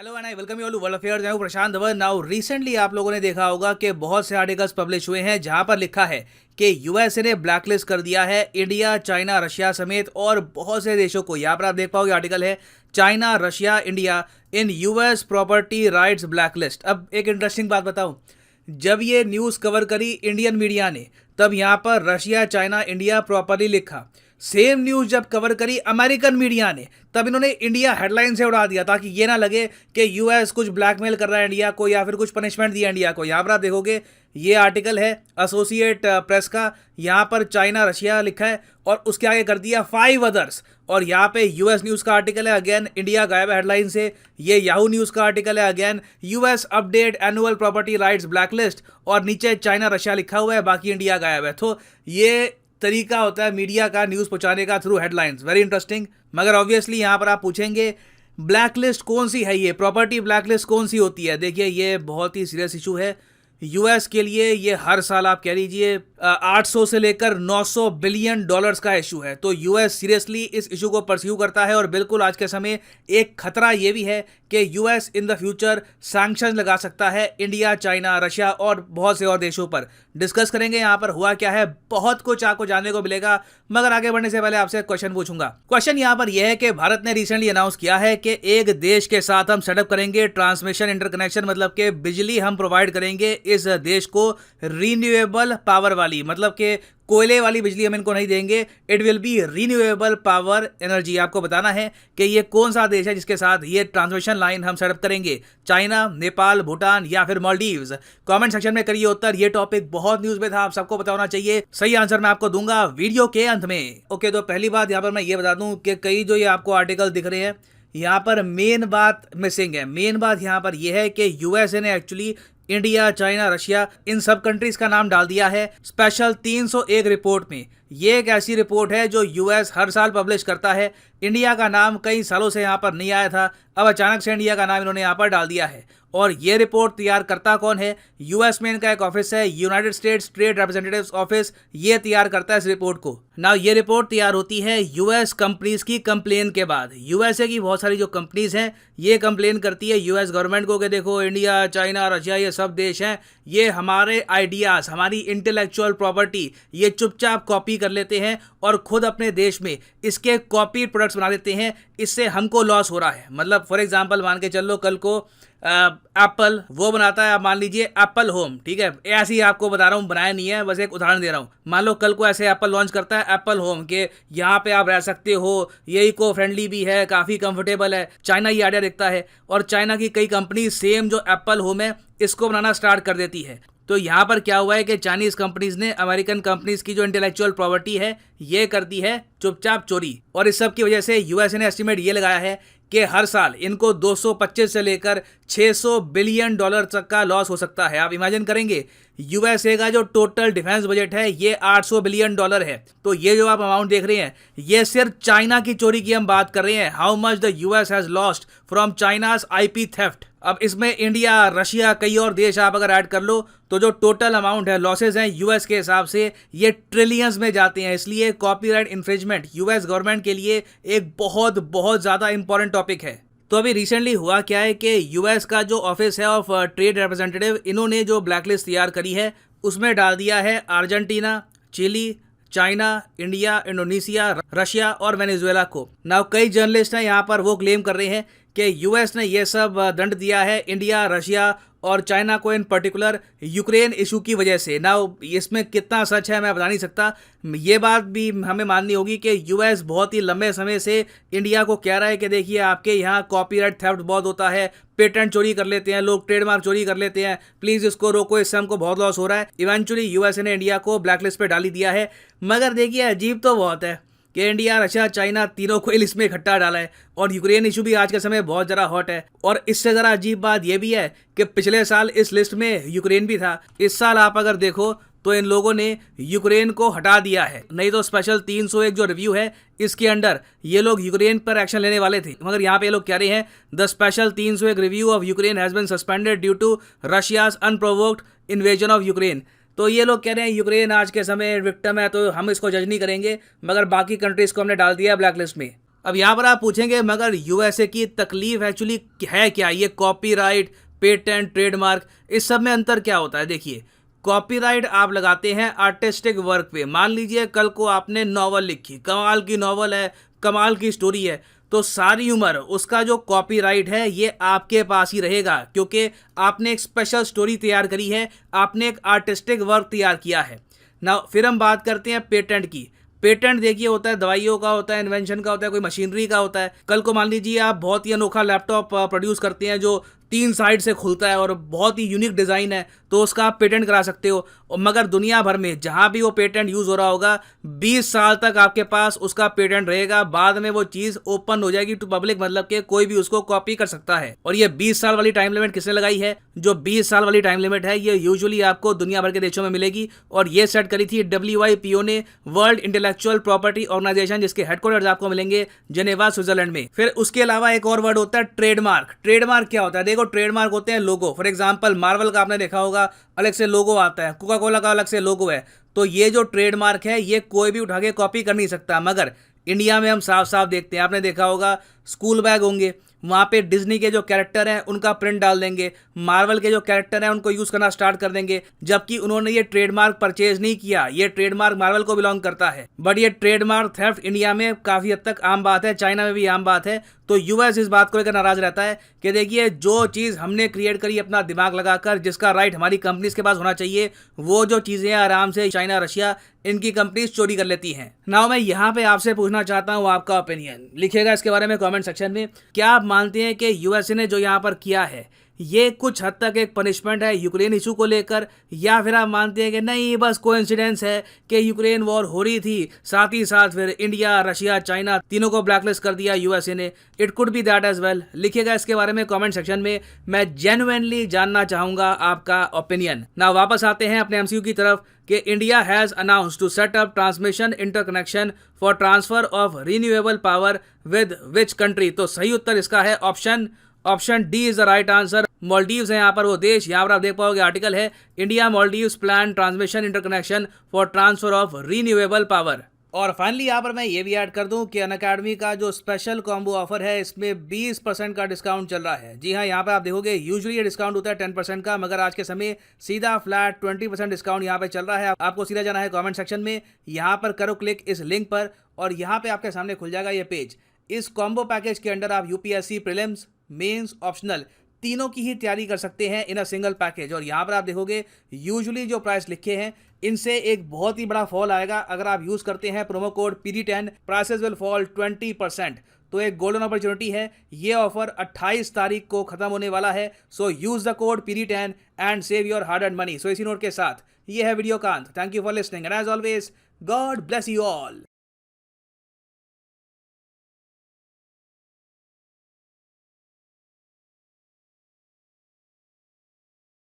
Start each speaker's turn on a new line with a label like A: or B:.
A: Hello and I welcome you all to world affairs. मैं हूं प्रशांत Dhawan. Now recently आप लोगों ने देखा होगा कि बहुत से आर्टिकल्स पब्लिश हुए हैं जहां पर लिखा है कि यूएसए ने ब्लैकलिस्ट कर दिया है इंडिया, चाइना, रशिया समेत और बहुत से देशों को। यहाँ पर आप देख पाओगे आर्टिकल है China, Russia, India in US property rights blacklist. अब एक इंटरेस्टिंग बात बताऊं, जब ये न्यूज़ कवर करी इंडियन मीडिया ने तब यहाँ पर रशिया, चाइना, इंडिया प्रॉपरली लिखा। सेम न्यूज़ जब कवर करी अमेरिकन मीडिया ने तब इन्होंने इंडिया हेडलाइन से उड़ा दिया ताकि ये ना लगे कि यूएस कुछ ब्लैकमेल कर रहा है इंडिया को या फिर कुछ पनिशमेंट दिया इंडिया को। यहाँ पर आप देखोगे ये आर्टिकल है एसोसिएट प्रेस का, यहाँ पर चाइना, रशिया लिखा है और उसके आगे कर दिया 5 अदर्स। और यहाँ पे यूएस न्यूज़ का आर्टिकल है, अगेन इंडिया गायब है हेडलाइन से। ये याहू न्यूज़ का आर्टिकल है, again US update annual property rights blacklist, और नीचे चाइना, रशिया लिखा हुआ है, बाकी इंडिया गायब है। तो ये तरीका होता है मीडिया का न्यूज़ पहुंचाने का, थ्रू हेडलाइंस। Very interesting. मगर ऑब्वियसली यहाँ पर आप पूछेंगे ब्लैकलिस्ट कौन सी है, ये प्रॉपर्टी ब्लैकलिस्ट कौन सी होती है। देखिए ये बहुत ही सीरियस इशू है यूएस के लिए। ये हर साल आप कह लीजिए 800 से लेकर 900 बिलियन डॉलर्स का इशू है। तो यूएस सीरियसली इस इशू को परस्यू करता है और बिल्कुल आज के समय एक खतरा ये भी है कि US in the future sanction लगा सकता है इंडिया, चाइना, रशिया और बहुत से और देशों पर। डिस्कस करेंगे यहाँ पर हुआ क्या है, बहुत कुछ आपको जानने को मिलेगा। मगर आगे बढ़ने से पहले आपसे क्वेश्चन पूछूंगा। क्वेश्चन यहाँ पर यह है कि भारत ने रिसेंटली अनाउंस किया है कि एक देश के साथ हम सेटअप करेंगे ट्रांसमिशन इंटरकनेक्शन, मतलब कि बिजली हम प्रोवाइड करेंगे इस देश को रिन्यूएबल पावर वाली, मतलब कि कोयले वाली बिजली हम इनको नहीं देंगे। It will be renewable power energy. आपको बताना है कि ये कौन सा देश है जिसके साथ ये ट्रांसमिशन लाइन हम सेटअप करेंगे, चाइना, नेपाल, भूटान या फिर मालदीव्स। कमेंट सेक्शन में करिए उत्तर। ये टॉपिक बहुत न्यूज में था, आप सबको पता होना चाहिए। सही आंसर मैं आपको दूंगा वीडियो के अंत में। ओके, तो पहली बात यहाँ पर मैं ये बता दूं कि कई जो ये आपको आर्टिकल दिख रहे हैं यहाँ पर मेन बात मिसिंग है। मेन बात यहाँ पर यह है कि यूएसए ने एक्चुअली इंडिया, चाइना, रशिया इन सब कंट्रीज का नाम डाल दिया है स्पेशल 301 रिपोर्ट में। ये एक ऐसी रिपोर्ट है जो यूएस हर साल पब्लिश करता है। इंडिया का नाम कई सालों से यहाँ पर नहीं आया था, अब अचानक से इंडिया का नाम इन्होंने यहाँ पर डाल दिया है। और ये रिपोर्ट तैयार करता कौन है, यूएस में इनका एक ऑफिस है, United states trade representatives office, ये तैयार करता है इस रिपोर्ट को। ना ये रिपोर्ट तैयार होती है यूएस कंपनीज की कंप्लेन के बाद। यूएसए की बहुत सारी जो कंपनीज हैं ये कंप्लेन करती है यूएस गवर्नमेंट को कि देखो इंडिया, चाइना, रशिया ये सब देश हैं, ये हमारे आइडियाज़, हमारी इंटेलेक्चुअल प्रॉपर्टी ये चुपचाप कॉपी कर लेते हैं और खुद अपने देश में इसके कॉपी प्रोडक्ट्स बना देते हैं। इससे हमको लॉस हो रहा है। मतलब फॉर एग्जांपल मान के चलो कल को एप्पल वो बनाता है, आप मान लीजिए एप्पल होम, ठीक है, ऐसे ही आपको बता रहा हूँ, बनाया नहीं है, बस एक उदाहरण दे रहा हूँ। मान लो कल को ऐसे एप्पल लॉन्च करता है एप्पल होम के यहाँ पे आप रह सकते हो, ये इको फ्रेंडली भी है, काफ़ी कंफर्टेबल है। चाइना ये आइडिया देखता है और चाइना की कई कंपनी सेम जो एप्पल होम है इसको बनाना स्टार्ट कर देती है। तो यहाँ पर क्या हुआ है कि चाइनीज कंपनीज ने अमेरिकन कंपनीज की जो इंटेलेक्चुअल प्रॉपर्टी है ये कर दी है चुपचाप चोरी। और इस सब की वजह से यूएसए ने एस्टिमेट ये लगाया है कि हर साल इनको 225 से लेकर 600 बिलियन डॉलर तक का लॉस हो सकता है। आप इमेजिन करेंगे यूएसए का जो टोटल डिफेंस बजट है ये 800 बिलियन डॉलर है। तो ये जो आप अमाउंट देख रहे हैं ये सिर्फ चाइना की चोरी की हम बात कर रहे हैं। How much the US has lost from China's IP theft. अब इसमें इंडिया, रशिया, कई और देश आप अगर ऐड कर लो तो जो टोटल अमाउंट है लॉसेज हैं यूएस के हिसाब से ये ट्रिलियंस में जाते हैं। इसलिए कॉपीराइट इन्फ्रिंजमेंट यूएस गवर्नमेंट के लिए एक बहुत बहुत ज़्यादा इंपॉर्टेंट टॉपिक है। तो अभी रिसेंटली हुआ क्या है कि यूएस का जो ऑफिस है ऑफ ट्रेड रिप्रेजेंटेटिव, इन्होंने जो ब्लैकलिस्ट तैयार करी है उसमें डाल दिया है Argentina, Chile, China, India, Indonesia, Russia और वेनेजुएला को। नाउ कई जर्नलिस्ट हैं यहाँ पर वो क्लेम कर रहे हैं कि यूएस ने ये सब दंड दिया है इंडिया, रशिया और चाइना को इन पर्टिकुलर यूक्रेन इशू की वजह से। ना इसमें कितना सच है मैं बता नहीं सकता। ये बात भी हमें माननी होगी कि यूएस बहुत ही लंबे समय से इंडिया को कह रहा है कि देखिए आपके यहाँ कॉपीराइट थेफ्ट बहुत होता है, पेटेंट चोरी कर लेते हैं लोग, ट्रेडमार्क चोरी कर लेते हैं, प्लीज़ इसको रोको, इससे हमको बहुत लॉस हो रहा है। इवेंचुअली यूएसए ने इंडिया को ब्लैकलिस्ट पे डाली दिया है। मगर देखिए अजीब तो बहुत है कि इंडिया, रशिया, चाइना तीनों को लिस्ट में इकट्ठा डाला है और यूक्रेन इशू भी आज के समय बहुत ज़रा हॉट है। और इससे ज़रा अजीब बात यह भी है कि पिछले साल इस लिस्ट में यूक्रेन भी था। इस साल आप अगर देखो तो इन लोगों ने यूक्रेन को हटा दिया है। नहीं तो स्पेशल 301 जो रिव्यू है इसके अंडर ये लोग यूक्रेन पर एक्शन लेने वाले थे, मगर यहाँ पे ये लोग कह रहे हैं the special 301 review of Ukraine has been suspended due to Russia's unprovoked invasion of Ukraine. तो ये लोग कह रहे हैं यूक्रेन आज के समय विक्टिम है तो हम इसको जज नहीं करेंगे, मगर बाकी कंट्रीज को हमने डाल दिया ब्लैक लिस्ट में। अब यहाँ पर आप पूछेंगे मगर यूएसए की तकलीफ एक्चुअली है क्या, ये कॉपीराइट, पेटेंट, ट्रेडमार्क, इस सब में अंतर क्या होता है। देखिए, कॉपीराइट आप लगाते हैं आर्टिस्टिक वर्क पे। मान लीजिए कल को आपने नॉवल लिखी, कमाल की नॉवल है, कमाल की स्टोरी है, तो सारी उम्र उसका जो कॉपीराइट है ये आपके पास ही रहेगा, क्योंकि आपने एक स्पेशल स्टोरी तैयार करी है, आपने एक आर्टिस्टिक वर्क तैयार किया है ना। फिर हम बात करते हैं पेटेंट की। पेटेंट देखिए होता है दवाइयों का, होता है इन्वेंशन का, होता है कोई मशीनरी का होता है। कल को मान लीजिए आप बहुत ही अनोखा लैपटॉप प्रोड्यूस करते हैं जो 3 साइड से खुलता है और बहुत ही यूनिक डिज़ाइन है, तो उसका आप पेटेंट करा सकते हो। और मगर दुनिया भर में जहां भी वो पेटेंट यूज़ हो रहा होगा 20 साल तक आपके पास उसका पेटेंट रहेगा। बाद में वो चीज़ ओपन हो जाएगी टू पब्लिक, मतलब कि कोई भी उसको कॉपी कर सकता है। और ये 20 साल वाली टाइम लिमिट किसने लगाई है? जो 20 साल वाली टाइम लिमिट है ये यूजुअली आपको दुनिया भर के देशों में मिलेगी, और ये सेट करी थी WIPO ने, वर्ल्ड इंटेलेक्चुअल प्रॉपर्टी ऑर्गेनाइजेशन, जिसके हेडक्वार्टर्स आपको मिलेंगे जेनेवा, स्विट्जरलैंड में। फिर उसके अलावा एक और वर्ड होता है ट्रेडमार्क। ट्रेडमार्क क्या होता है? देखो, ट्रेडमार्क होते हैं लोगो। फॉर एग्जांपल मार्वल का आपने देखा होगा अलग से लोगो आता है, कोका कोला का अलग से लोगो है। तो ये जो ट्रेडमार्क है ये कोई भी उठा के कॉपी कर नहीं सकता। मगर इंडिया में हम साफ साफ देखते हैं, आपने देखा होगा स्कूल बैग होंगे, वहाँ पे डिज्नी के जो कैरेक्टर हैं उनका प्रिंट डाल देंगे, मार्वल के जो कैरेक्टर हैं उनको यूज़ करना स्टार्ट कर देंगे, जबकि उन्होंने ये ट्रेडमार्क परचेज नहीं किया। ये ट्रेडमार्क मार्वल को बिलोंग करता है। बट ये ट्रेडमार्क थेफ्ट इंडिया में काफ़ी हद तक आम बात है, चाइना में भी आम बात है। तो यूएस इस बात को लेकर नाराज रहता है कि देखिए, जो चीज़ हमने क्रिएट करी अपना दिमाग लगाकर, जिसका राइट हमारी कंपनीज के पास होना चाहिए, वो जो चीज़ें आराम से चाइना, रशिया, इनकी कंपनीज चोरी कर लेती हैं। नाउ मैं यहाँ पे आपसे पूछना चाहता हूँ आपका ओपिनियन, लिखिएगा इसके बारे में कमेंट सेक्शन में। क्या आप मानते हैं कि यूएसए ने जो यहाँ पर किया है ये कुछ हद तक एक पनिशमेंट है यूक्रेन इशू को लेकर, या फिर आप मानते हैं कि नहीं, बस कोइंसिडेंस है कि यूक्रेन वॉर हो रही थी, साथ ही साथ फिर इंडिया, रशिया, चाइना तीनों को ब्लैकलिस्ट कर दिया यूएसए ने? It could be that as well. लिखिएगा इसके बारे में कमेंट सेक्शन में, मैं जेन्युइनली जानना चाहूँगा आपका ओपिनियन। ना वापस आते हैं अपने MCQ की तरफ कि India has announced to set up transmission interconnection for transfer of renewable power with which country? तो सही उत्तर इसका है option D is the right answer. Maldives है यहाँ पर वो देश। यहाँ पर आप देख पाओगे आर्टिकल है India Maldives plan transmission interconnection for transfer of renewable power. और फाइनली यहाँ पर मैं ये भी ऐड कर दूं कि अनअकैडमी का जो स्पेशल कॉम्बो ऑफर है इसमें 20% का डिस्काउंट चल रहा है। जी हाँ, यहाँ पर आप देखोगे यूजुअली ये डिस्काउंट होता है 10% का, मगर आज के समय सीधा फ्लैट 20% डिस्काउंट यहाँ पे चल रहा है। आपको सीधा जाना है कमेंट सेक्शन में, यहाँ पर करो क्लिक इस लिंक पर, और यहाँ पे आपके सामने खुल जाएगा ये पेज। इस कॉम्बो पैकेज के अंडर आप UPSC प्रीलिम्स, मेंस, ऑप्शनल तीनों की ही तैयारी कर सकते हैं इन अ सिंगल पैकेज। और यहाँ पर आप देखोगे यूजुअली जो प्राइस लिखे हैं इनसे एक बहुत ही बड़ा फॉल आएगा। अगर आप यूज करते हैं promo code PD10, prices will fall 20%। तो एक गोल्डन अपॉर्चुनिटी है। ये ऑफर 28 तारीख को खत्म होने वाला है। So use the code PD10 and save your hard earned money. So इसी नोट के साथ ये है वीडियो का अंत। Thank you for listening and as always God bless you all.